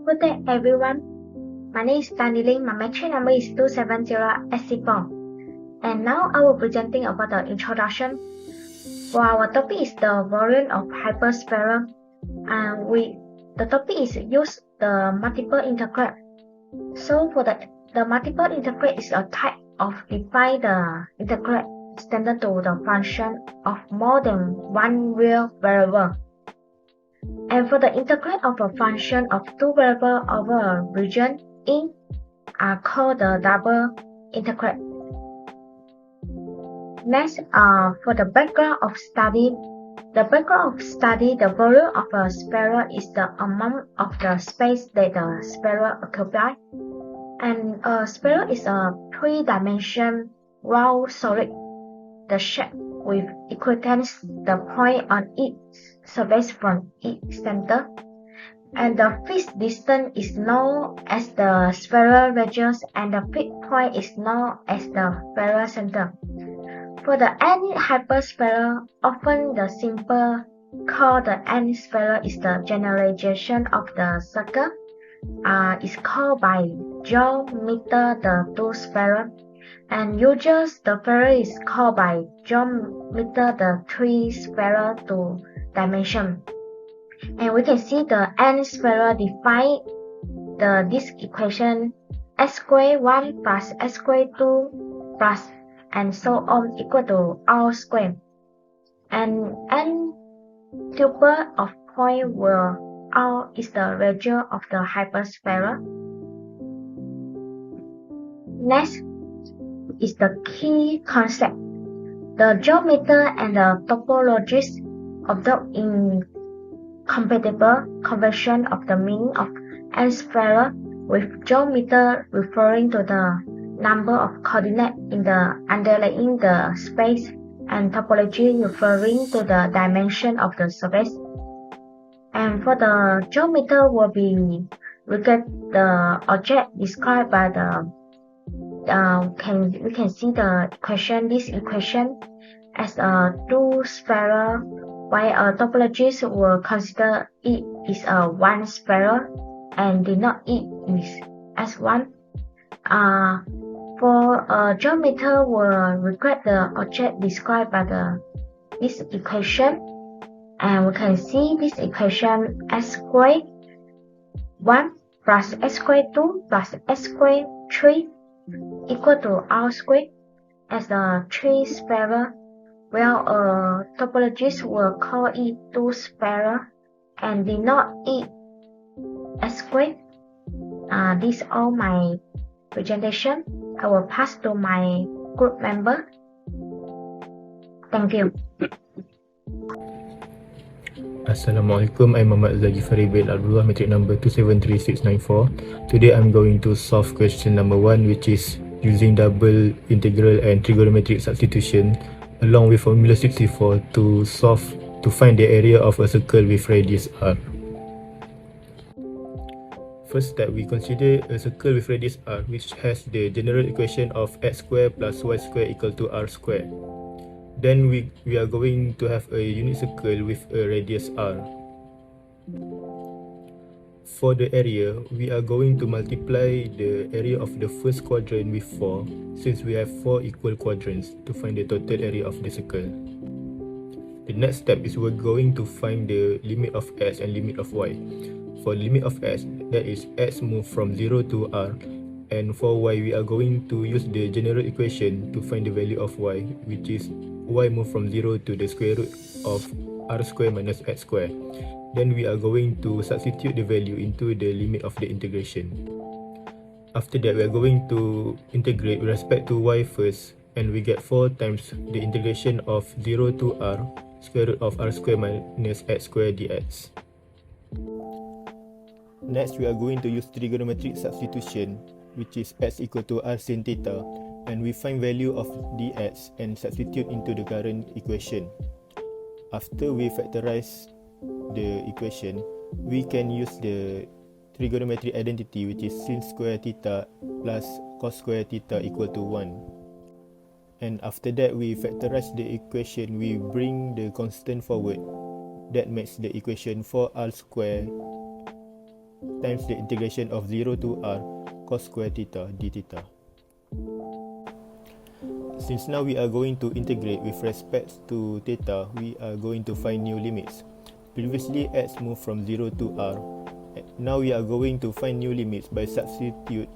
Good day everyone. My name is LING. My matric number is 27084. And now I will be presenting about the introduction. For our topic is the volume of hypersphere, and the topic is use the multiple integrate. So for the multiple integrate is a type of define the integrate extended to the function of more than one real variable. And for the integrate of a function of two variables over a region in are called the double integrate. Next, for the background of study, the volume of a sphere is the amount of the space that the sphere occupies. And a sphere is a three-dimensional round solid. The shape with equidistance the point on each surface from each center. And the fixed distance is known as the spheral radius, and the fixed point is known as the spheral center. For the any hypersphere, often the simple called the any sphere is the generalization of the circle. Is called by geometer the two sphere, and usually the sphere is called by geometer the three sphere two dimension. And we can see the n sphere define this equation s squared 1 plus s squared 2 plus and so on equal to r squared. And n tuple of point where r is the radius of the hypersphere. Next is the key concept. The geometer and the topologies adopt incompatible conversion of the meaning of n sphere, with geometer referring to the number of coordinates in the underlying the space, and topology referring to the dimension of the surface. And for the geometer will be regard the object described by the we can see the equation. This equation as a two sphere, while a topologist will consider it is a one sphere and denote it is as one. For a geometer will regard the object described by this equation, and we can see this equation s squared 1 plus s squared 2 plus s squared 3 equal to r squared as a three sphere, while a topologist will call it two sphere and denote it as squared. This is all my presentation. I will pass to my group member. Thank you. Assalamualaikum, I'm GHIFAREE bin ABDULLAH, matric number 273694. Today I'm going to solve question number 1, which is using double integral and trigonometric substitution along with formula 64 to find the area of a circle with radius r. First step, we consider a circle with radius r which has the general equation of x squared plus y squared equal to r squared. Then we are going to have a unit circle with a radius r. For the area, we are going to multiply the area of the first quadrant with 4, since we have 4 equal quadrants, to find the total area of the circle. The next step is we're going to find the limit of x and limit of y. For limit of x, that is x move from 0 to r, and for y, we are going to use the general equation to find the value of y, which is y move from 0 to the square root of r square minus x square. Then we are going to substitute the value into the limit of the integration. After that, we are going to integrate with respect to y first, and we get 4 times the integration of 0 to r square root of r square minus x square dx. Next, we are going to use trigonometric substitution, which is x equal to r sin theta, and we find value of dx and substitute into the current equation. After we factorize the equation, we can use the trigonometric identity, which is sin square theta plus cos square theta equal to 1. And after that, we factorize the equation, we bring the constant forward. That makes the equation 4r square times the integration of 0 to r cos square theta d theta. Since now we are going to integrate with respect to theta, we are going to find new limits. Previously x moved from 0 to r. Now we are going to find new limits by substitute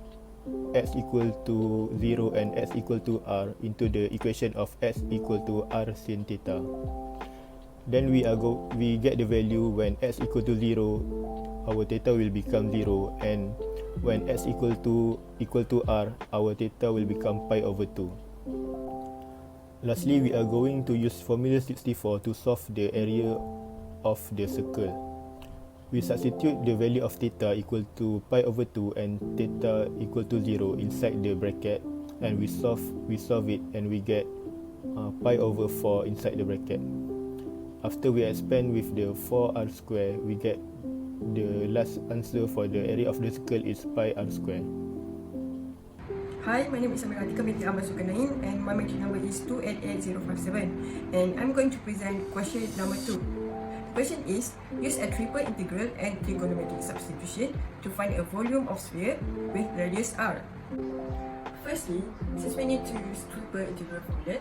x equal to 0 and x equal to r into the equation of x equal to r sin theta. Then we get the value when x equal to 0, our theta will become 0, and when x equal to r, our theta will become pi over 2. Lastly, we are going to use formula 64 to solve the area of the circle. We substitute the value of theta equal to pi over 2 and theta equal to 0 inside the bracket, and we solve it, and we get pi over 4 inside the bracket. After we expand with the 4r square, we get the last answer for the area of the circle is pi r square. Hi, my name is Amira binti Zulkarnain, and my metric number is 288057, and I'm going to present question number 2. The question is, use a triple integral and trigonometric substitution to find a volume of sphere with radius r. Firstly, since we need to use triple integral formula,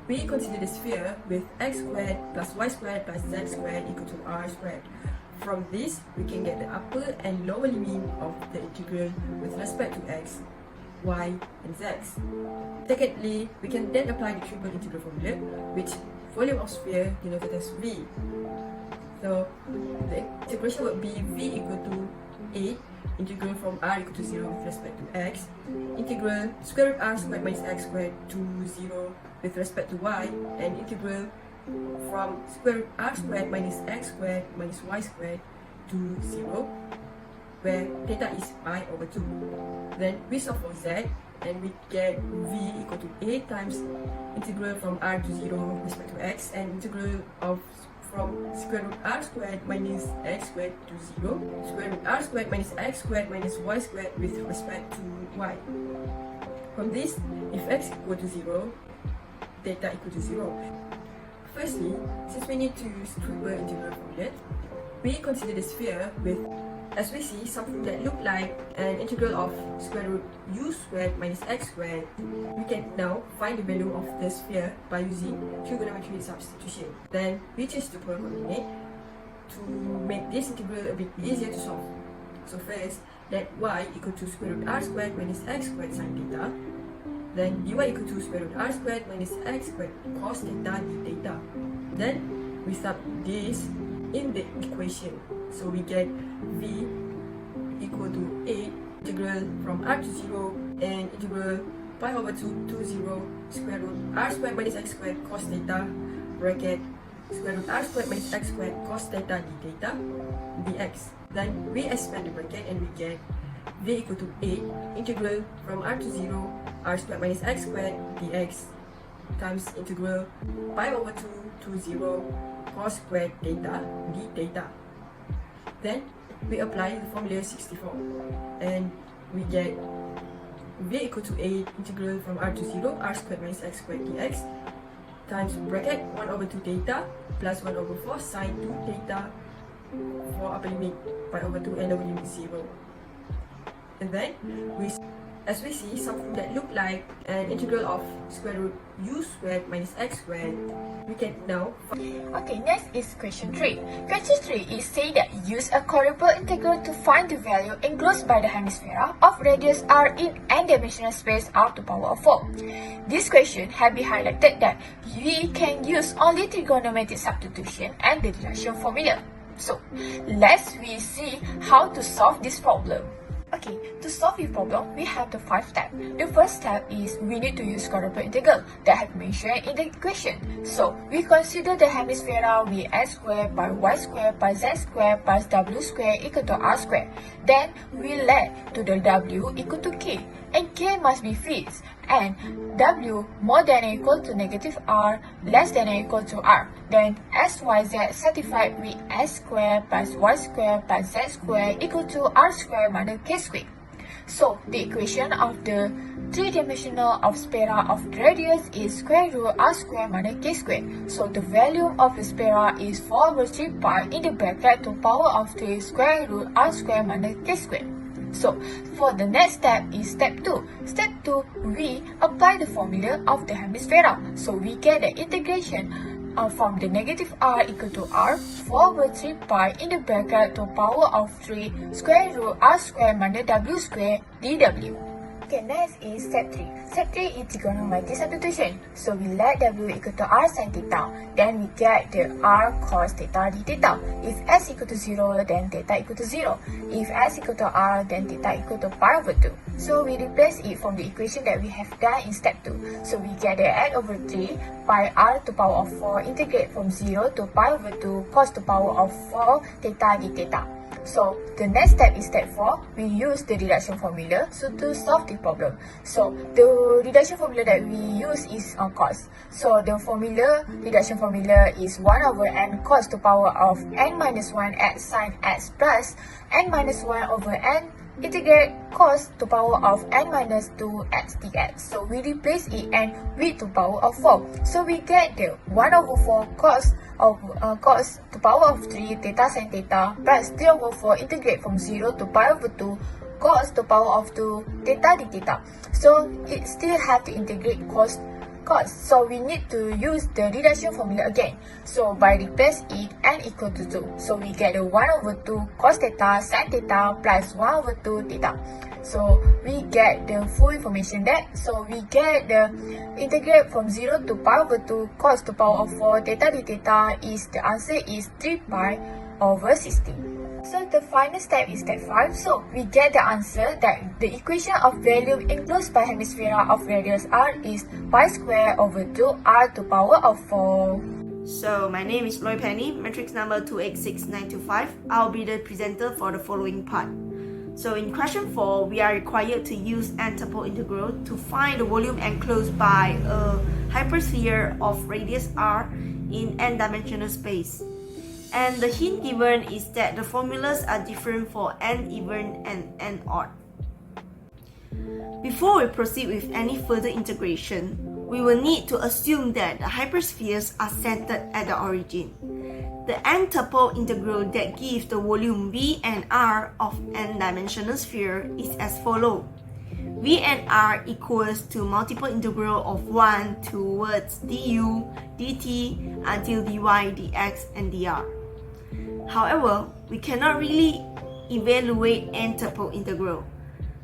we consider the sphere with x squared plus y squared plus z squared equal to r squared. From this, we can get the upper and lower limit of the integral with respect to x, y, and z. Secondly, we can then apply the triple integral formula, which volume of sphere denoted as v. So the integration would be v equal to 8 integral from r equal to 0 with respect to x, integral square root r squared minus x squared to 0 with respect to y, and integral from square root r squared minus x squared minus y squared to 0, where theta is pi over 2. Then we solve for z, and we get v equal to 8 times integral from r to 0 with respect to x, and integral of from square root r squared minus x squared to 0, square root r squared minus x squared minus y squared with respect to y. From this, if x equal to 0, theta equal to 0. Firstly, since we need to use triple integral formula, we consider the sphere with, as we see, something that look like an integral of square root u squared minus x squared. We can now find the value of the sphere by using trigonometric substitution. Then we change the polar coordinate to make this integral a bit easier to solve. So first, let y equal to square root r squared minus x squared sin theta. Then dy equal to square root r squared minus x squared cos theta d theta. Then we sub this in the equation. So we get v equal to 8 integral from r to 0 and integral pi over 2 to 0 square root r squared minus x squared cos theta bracket square root r squared minus x squared cos theta d theta dx. Then we expand the bracket and we get v equal to 8 integral from r to 0 r squared minus x squared dx times integral pi over 2 to 0 cos squared theta d theta. Then we apply the formula 64 and we get v equal to 8 integral from r to 0 r squared minus x squared dx times bracket 1 over 2 theta plus 1 over 4 sine 2 theta for upper limit pi over 2 and lower limit 0. And then as we see, something that look like an integral of square root u squared minus x squared, we can now Okay, next is question 3. Question 3 is say that use a triple integral to find the value enclosed by the hemisphere of radius r in n-dimensional space r to the power of 4. This question have been highlighted that we can use only trigonometric substitution and the deduction formula. So, let's see how to solve this problem. Okay, to solve this problem, we have the 5 steps. The first step is we need to use triple integral that I have mentioned in the equation. So, we consider the hemisphere with x squared by y squared by z squared plus w squared equal to r squared. Then, we let to the w equal to k, and k must be fixed, and w more than or equal to negative r, less than or equal to r. Then, x, y, z satisfied with x squared plus y squared plus z squared equal to r squared minus k squared. So the equation of the three-dimensional of sphere of the radius is square root r square minus k square. So the value of the sphere is 4 over 3 pi in the bracket to power of 3 square root r square minus k square. So for the next step is step 2. Step 2, we apply the formula of the hemisphere. So we get the integration from the negative r equal to r 4 over 3 pi in the bracket to power of 3 square root r square minus w square dw. Okay, next is step 3. Step 3 is trigonometric substitution. So we let w equal to r sin theta. Then we get the r cos theta d theta. If s equal to 0, then theta equal to 0. If s equal to r, then theta equal to pi over 2. So we replace it from the equation that we have done in step 2. So we get the n over 3 pi r to power of 4 integrate from 0 to pi over 2 cos to power of 4 theta d theta. So the next step is step 4. We use the reduction formula to solve the problem. So the reduction formula that we use is cos. So the reduction formula is 1 over n cos to power of n minus 1 x sin x plus n minus 1 over n integrate cos to power of n minus 2 x dx. So we replace it and with to power of 4. So we get the 1 over 4 cos to power of 3 theta sin theta plus 3 over 4 integrate from 0 to pi over 2 cos to power of 2 theta d theta. So it still have to integrate cos. So we need to use the reduction formula again. So by replace it, n equal to 2. So we get the 1 over 2 cos theta sin theta plus 1 over 2 theta. So we get the full information there. So we get the integrate from 0 to pi over 2 cos to power of 4 theta d theta is the answer is 3 pi over 16. So the final step is step 5. So we get the answer that the equation of volume enclosed by hemisphere of radius r is pi square over 2 r to power of 4. So my name is PENNIE, matrix number 286925. I'll be the presenter for the following part. So in question 4, we are required to use n-tuple integral to find the volume enclosed by a hypersphere of radius r in n-dimensional space. And the hint given is that the formulas are different for n even and n odd. Before we proceed with any further integration, we will need to assume that the hyperspheres are centered at the origin. The n-tuple integral that gives the volume V and R of n-dimensional sphere is as follows. V and R equals to multiple integral of 1 towards du, dt until dy, dx and dr. However, we cannot really evaluate n-tuple integral.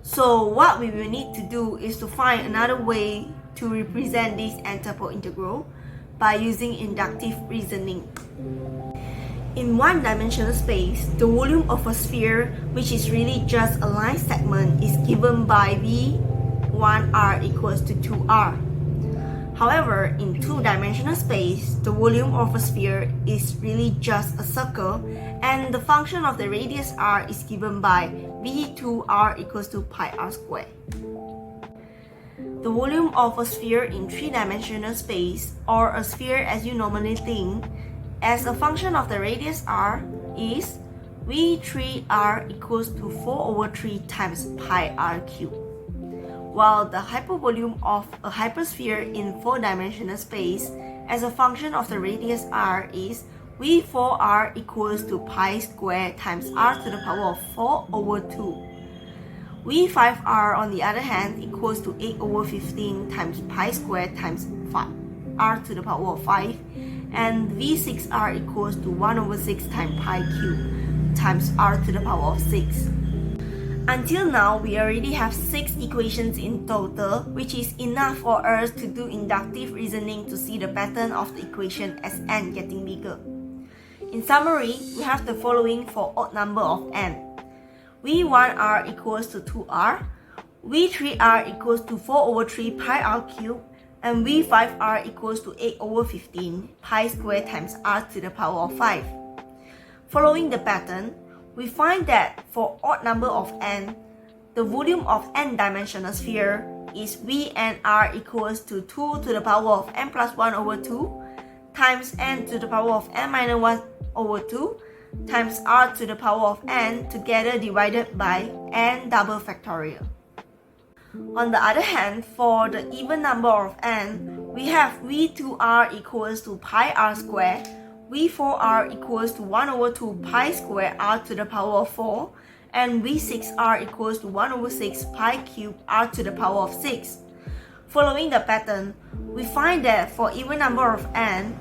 So what we will need to do is to find another way to represent this n-tuple integral by using inductive reasoning. In one-dimensional space, the volume of a sphere, which is really just a line segment, is given by V1r equals to 2r. However, in two-dimensional space, the volume of a sphere is really just a circle, and the function of the radius r is given by V2r equals to pi r squared. The volume of a sphere in three-dimensional space, or a sphere as you normally think, as a function of the radius r is V3r equals to 4 over 3 times pi r cubed. While the hypervolume of a hypersphere in four-dimensional space as a function of the radius r is V4r equals to pi squared times r to the power of 4 over 2. V5r on the other hand equals to 8 over 15 times pi squared times 5, r to the power of 5, and V6r equals to 1 over 6 times pi cubed times r to the power of 6. Until now, we already have 6 equations in total, which is enough for us to do inductive reasoning to see the pattern of the equation as n getting bigger. In summary, we have the following for odd number of n. V1r equals to 2r, V3r equals to 4 over 3 pi r cubed, and V5r equals to 8 over 15 pi squared times r to the power of 5. Following the pattern, we find that for odd number of n, the volume of n-dimensional sphere is V and r equals to 2 to the power of n plus 1 over 2 times n to the power of n minus 1 over 2 times r to the power of n together divided by n double factorial. On the other hand, for the even number of n, we have v2r equals to pi r squared, v4r equals to 1 over 2 pi squared r to the power of 4, and v6r equals to 1 over 6 pi cubed r to the power of 6. Following the pattern, we find that for even number of n,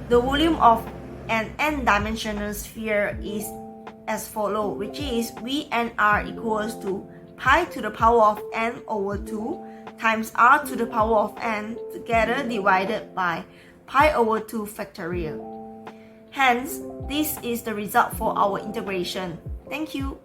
the volume of an n-dimensional sphere is as follows, which is Vnr equals to pi to the power of n over 2 times r to the power of n together divided by pi over 2 factorial. Hence, this is the result for our integration. Thank you.